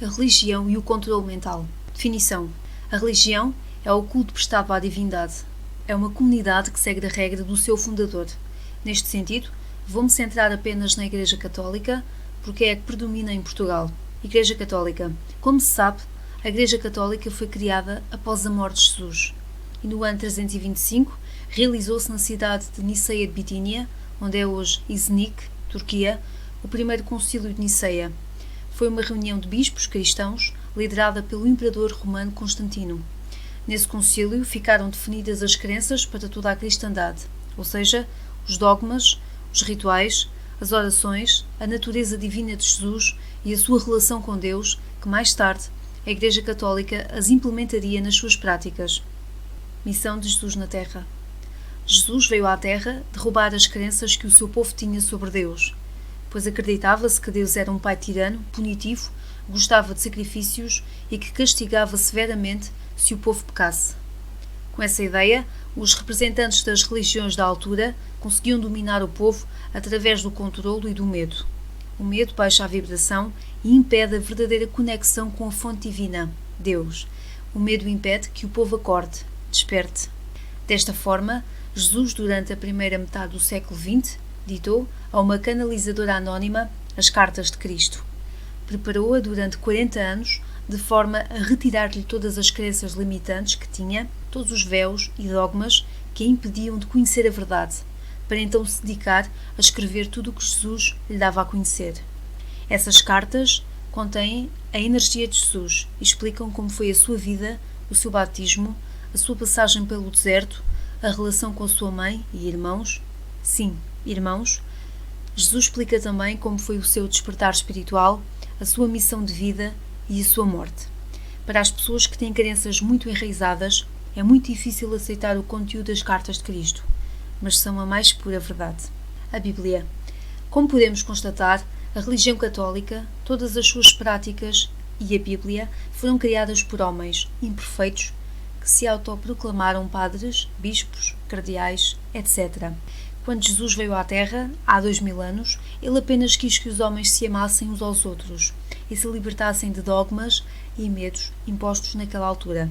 A religião e o controle mental. Definição. A religião é o culto prestado à divindade. É uma comunidade que segue a regra do seu fundador. Neste sentido, vou-me centrar apenas na Igreja Católica, porque é a que predomina em Portugal. Igreja Católica. Como se sabe, a Igreja Católica foi criada após a morte de Jesus. E no ano 325, realizou-se na cidade de Niceia de Bitínia, onde é hoje Iznik, Turquia, o primeiro concílio de Niceia. Foi uma reunião de bispos cristãos liderada pelo imperador romano Constantino. Nesse concílio ficaram definidas as crenças para toda a cristandade, ou seja, os dogmas, os rituais, as orações, a natureza divina de Jesus e a sua relação com Deus, que mais tarde a Igreja Católica as implementaria nas suas práticas. Missão de Jesus na Terra. Jesus veio à Terra derrubar as crenças que o seu povo tinha sobre Deus, pois acreditava-se que Deus era um pai tirano, punitivo, gostava de sacrifícios e que castigava severamente se o povo pecasse. Com essa ideia, os representantes das religiões da altura conseguiam dominar o povo através do controlo e do medo. O medo baixa a vibração e impede a verdadeira conexão com a fonte divina, Deus. O medo impede que o povo acorde, desperte. Desta forma, Jesus, durante a primeira metade do século XX, ditou a uma canalizadora anónima as cartas de Cristo. Preparou-a durante 40 anos, de forma a retirar-lhe todas as crenças limitantes que tinha, todos os véus e dogmas que a impediam de conhecer a verdade, para então se dedicar a escrever tudo o que Jesus lhe dava a conhecer. Essas cartas contêm a energia de Jesus e explicam como foi a sua vida, o seu batismo, a sua passagem pelo deserto, a relação com a sua mãe e irmãos. Sim, irmãos. Jesus explica também como foi o seu despertar espiritual, a sua missão de vida e a sua morte. Para as pessoas que têm crenças muito enraizadas, é muito difícil aceitar o conteúdo das cartas de Cristo, mas são a mais pura verdade. A Bíblia. Como podemos constatar, a religião católica, todas as suas práticas e a Bíblia foram criadas por homens imperfeitos que se autoproclamaram padres, bispos, cardeais, etc. Quando Jesus veio à Terra, há 2000 anos, ele apenas quis que os homens se amassem uns aos outros e se libertassem de dogmas e medos impostos naquela altura.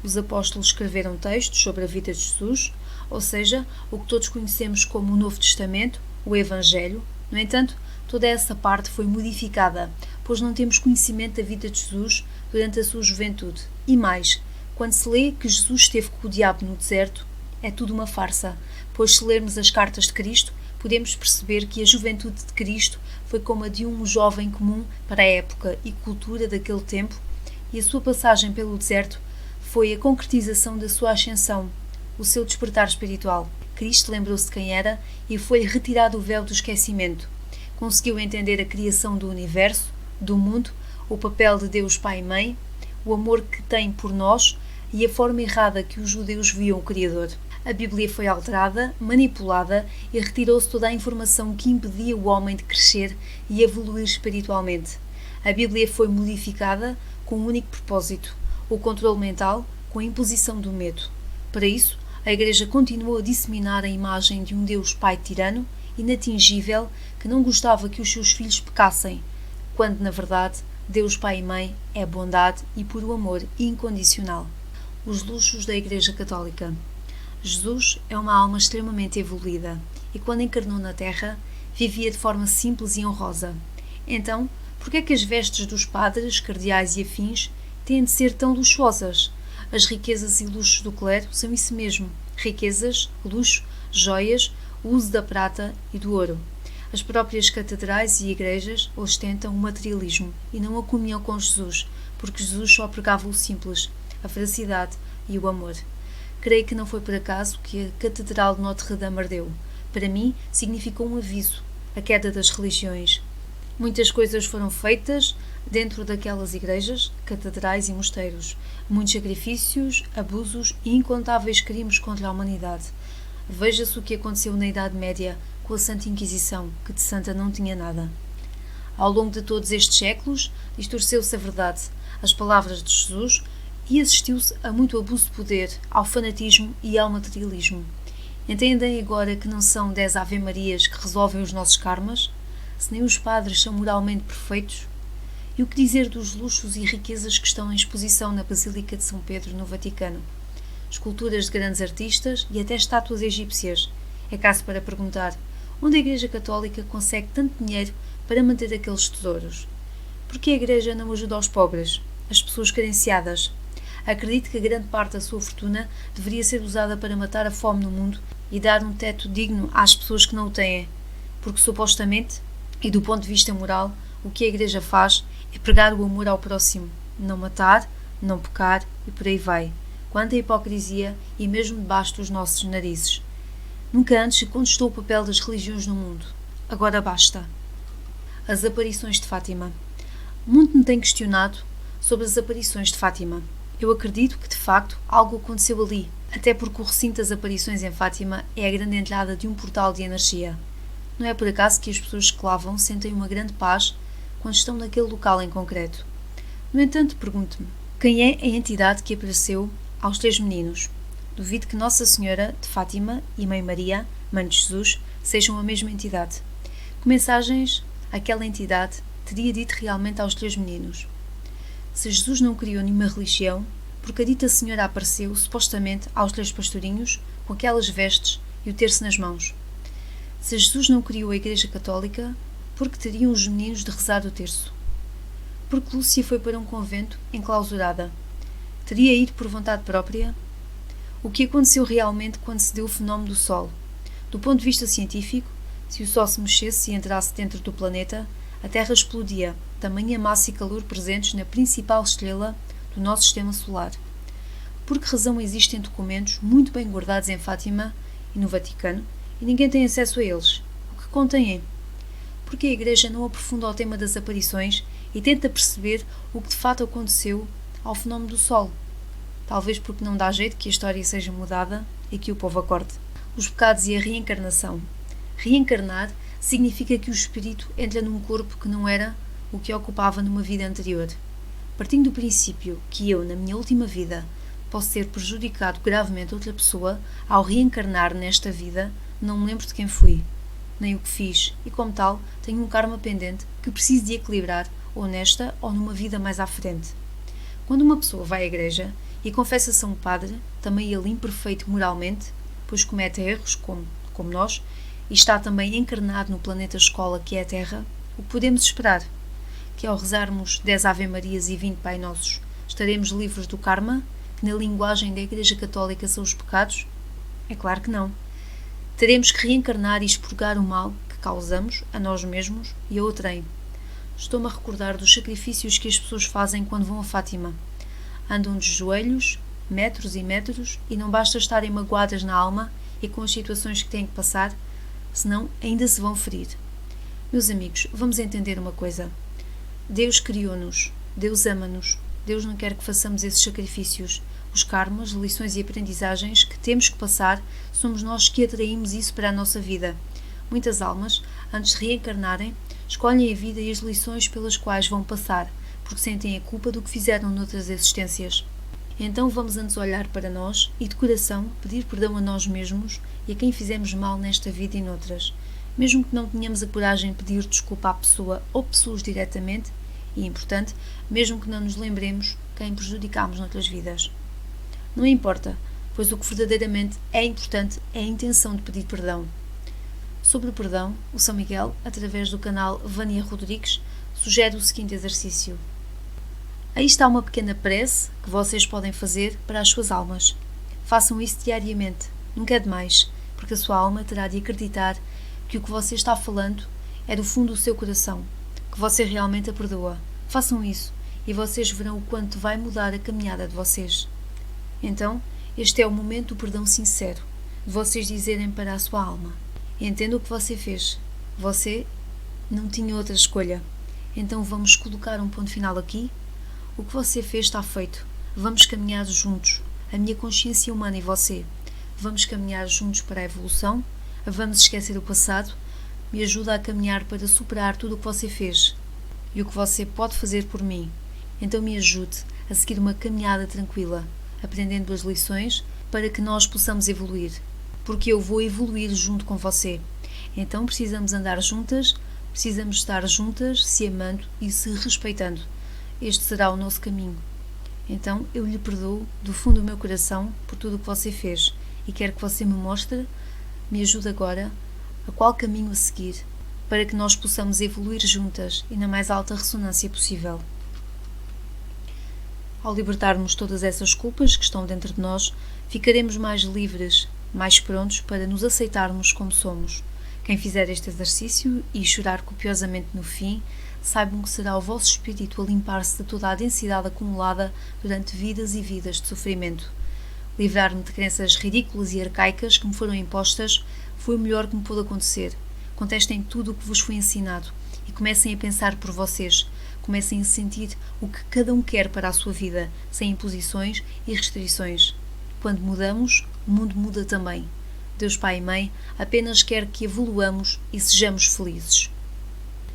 Os apóstolos escreveram textos sobre a vida de Jesus, ou seja, o que todos conhecemos como o Novo Testamento, o Evangelho. No entanto, toda essa parte foi modificada, pois não temos conhecimento da vida de Jesus durante a sua juventude. E mais, quando se lê que Jesus esteve com o diabo no deserto, é tudo uma farsa, pois se lermos as cartas de Cristo, podemos perceber que a juventude de Cristo foi como a de um jovem comum para a época e cultura daquele tempo, e a sua passagem pelo deserto foi a concretização da sua ascensão, o seu despertar espiritual. Cristo lembrou-se de quem era e foi-lhe retirado o véu do esquecimento. Conseguiu entender a criação do universo, do mundo, o papel de Deus Pai e Mãe, o amor que tem por nós e a forma errada que os judeus viam o Criador. A Bíblia foi alterada, manipulada e retirou-se toda a informação que impedia o homem de crescer e evoluir espiritualmente. A Bíblia foi modificada com um único propósito, o controle mental com a imposição do medo. Para isso, a Igreja continuou a disseminar a imagem de um Deus Pai tirano, inatingível, que não gostava que os seus filhos pecassem, quando, na verdade, Deus Pai e Mãe é bondade e puro amor incondicional. Os luxos da Igreja Católica. Jesus é uma alma extremamente evoluída e, quando encarnou na Terra, vivia de forma simples e honrosa. Então, por que é que as vestes dos padres, cardeais e afins têm de ser tão luxuosas? As riquezas e luxos do clero são isso mesmo: riquezas, luxo, joias, o uso da prata e do ouro. As próprias catedrais e igrejas ostentam o materialismo e não a comunhão com Jesus, porque Jesus só pregava o simples, a felicidade e o amor. Creio que não foi por acaso que a Catedral de Notre-Dame ardeu. Para mim, significou um aviso, a queda das religiões. Muitas coisas foram feitas dentro daquelas igrejas, catedrais e mosteiros. Muitos sacrifícios, abusos e incontáveis crimes contra a humanidade. Veja-se o que aconteceu na Idade Média com a Santa Inquisição, que de santa não tinha nada. Ao longo de todos estes séculos, distorceu-se a verdade, as palavras de Jesus, e assistiu-se a muito abuso de poder, ao fanatismo e ao materialismo. Entendem agora que não são 10 Ave-Marias que resolvem os nossos karmas? Se nem os padres são moralmente perfeitos? E o que dizer dos luxos e riquezas que estão em exposição na Basílica de São Pedro, no Vaticano? Esculturas de grandes artistas e até estátuas egípcias. É caso para perguntar, onde a Igreja Católica consegue tanto dinheiro para manter aqueles tesouros? Por que a Igreja não ajuda os pobres, as pessoas carenciadas? Acredito que a grande parte da sua fortuna deveria ser usada para matar a fome no mundo e dar um teto digno às pessoas que não o têm, porque supostamente, e do ponto de vista moral, o que a Igreja faz é pregar o amor ao próximo, não matar, não pecar e por aí vai. Quanta hipocrisia e mesmo debaixo dos nossos narizes. Nunca antes se contestou o papel das religiões no mundo. Agora basta. As aparições de Fátima. Muito me tem questionado sobre as aparições de Fátima. Eu acredito que, de facto, algo aconteceu ali, até porque o recinto das aparições em Fátima é a grande entrada de um portal de energia. Não é por acaso que as pessoas que lá vão sentem uma grande paz quando estão naquele local em concreto. No entanto, pergunto-me, quem é a entidade que apareceu aos 3 meninos? Duvido que Nossa Senhora de Fátima e Mãe Maria, Mãe de Jesus, sejam a mesma entidade. Que mensagens aquela entidade teria dito realmente aos 3 meninos? Se Jesus não criou nenhuma religião, porque a dita senhora apareceu, supostamente, aos 3 pastorinhos, com aquelas vestes e o terço nas mãos? Se Jesus não criou a Igreja Católica, porque teriam os meninos de rezar o terço? Porque Lúcia foi para um convento enclausurada? Teria ido por vontade própria? O que aconteceu realmente quando se deu o fenómeno do Sol? Do ponto de vista científico, se o Sol se mexesse e entrasse dentro do planeta, a Terra explodia, tamanha massa e calor presentes na principal estrela do nosso sistema solar. Por que razão existem documentos muito bem guardados em Fátima e no Vaticano e ninguém tem acesso a eles? O que contêm? Porque a Igreja não aprofunda o tema das aparições e tenta perceber o que de fato aconteceu ao fenómeno do Sol? Talvez porque não dá jeito que a história seja mudada e que o povo acorde. Os pecados e a reencarnação. Reencarnar significa que o espírito entra num corpo que não era o que ocupava numa vida anterior. Partindo do princípio que eu, na minha última vida, posso ter prejudicado gravemente outra pessoa, ao reencarnar nesta vida, não me lembro de quem fui, nem o que fiz, e como tal, tenho um karma pendente que preciso de equilibrar, ou nesta ou numa vida mais à frente. Quando uma pessoa vai à igreja e confessa-se a um padre, também ele imperfeito moralmente, pois comete erros, como nós, e está também encarnado no planeta escola que é a Terra, o que podemos esperar? Que ao rezarmos 10 Ave-Marias e 20 Pai Nossos, estaremos livres do karma, que na linguagem da Igreja Católica são os pecados? É claro que não. Teremos que reencarnar e expurgar o mal que causamos a nós mesmos e a outrem. Estou-me a recordar dos sacrifícios que as pessoas fazem quando vão a Fátima. Andam de joelhos, metros e metros, e não basta estarem magoadas na alma e com as situações que têm que passar, senão ainda se vão ferir. Meus amigos, vamos entender uma coisa. Deus criou-nos, Deus ama-nos, Deus não quer que façamos esses sacrifícios. Os karmas, lições e aprendizagens que temos que passar, somos nós que atraímos isso para a nossa vida. Muitas almas, antes de reencarnarem, escolhem a vida e as lições pelas quais vão passar, porque sentem a culpa do que fizeram noutras existências. Então vamos antes olhar para nós e de coração pedir perdão a nós mesmos e a quem fizemos mal nesta vida e noutras, mesmo que não tenhamos a coragem de pedir desculpa à pessoa ou pessoas diretamente, e importante, mesmo que não nos lembremos quem prejudicámos noutras vidas. Não importa, pois o que verdadeiramente é importante é a intenção de pedir perdão. Sobre o perdão, o São Miguel, através do canal Vânia Rodrigues, sugere o seguinte exercício. Aí está uma pequena prece que vocês podem fazer para as suas almas. Façam isso diariamente, nunca é demais, porque a sua alma terá de acreditar que o que você está falando é do fundo do seu coração, que você realmente a perdoa. Façam isso e vocês verão o quanto vai mudar a caminhada de vocês. Então, este é o momento do perdão sincero, de vocês dizerem para a sua alma: entendo o que você fez, você não tinha outra escolha, então vamos colocar um ponto final aqui. O que você fez está feito, vamos caminhar juntos, a minha consciência humana e você. Vamos caminhar juntos para a evolução, vamos esquecer o passado, me ajuda a caminhar para superar tudo o que você fez e o que você pode fazer por mim. Então me ajude a seguir uma caminhada tranquila, aprendendo as lições para que nós possamos evoluir, porque eu vou evoluir junto com você. Então precisamos andar juntas Precisamos estar juntas, se amando e se respeitando. Este será o nosso caminho. Então eu lhe perdoo do fundo do meu coração por tudo o que você fez e quero que você me ajude agora a qual caminho a seguir para que nós possamos evoluir juntas e na mais alta ressonância possível. Ao libertarmos todas essas culpas que estão dentro de nós, ficaremos mais livres, mais prontos para nos aceitarmos como somos. Quem fizer este exercício e chorar copiosamente no fim, saibam que será o vosso espírito a limpar-se de toda a densidade acumulada durante vidas e vidas de sofrimento. Livrar-me de crenças ridículas e arcaicas que me foram impostas foi o melhor que me pôde acontecer. Contestem tudo o que vos foi ensinado e comecem a pensar por vocês. Comecem a sentir o que cada um quer para a sua vida, sem imposições e restrições. Quando mudamos, o mundo muda também. Deus Pai e Mãe apenas quer que evoluamos e sejamos felizes.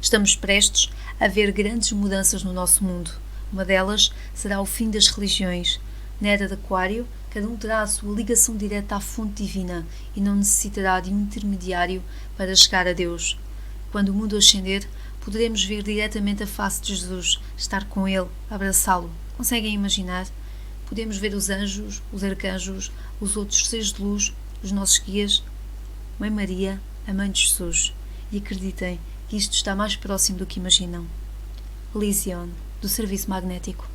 Estamos prestes a ver grandes mudanças no nosso mundo. Uma delas será o fim das religiões. Na era de Aquário, cada um terá a sua ligação direta à fonte divina e não necessitará de um intermediário para chegar a Deus. Quando o mundo ascender, poderemos ver diretamente a face de Jesus, estar com Ele, abraçá-lo. Conseguem imaginar? Podemos ver os anjos, os arcanjos, os outros seres de luz, os nossos guias. Mãe Maria, a Mãe de Jesus. E acreditem que isto está mais próximo do que imaginam. Lision, do Serviço Magnético.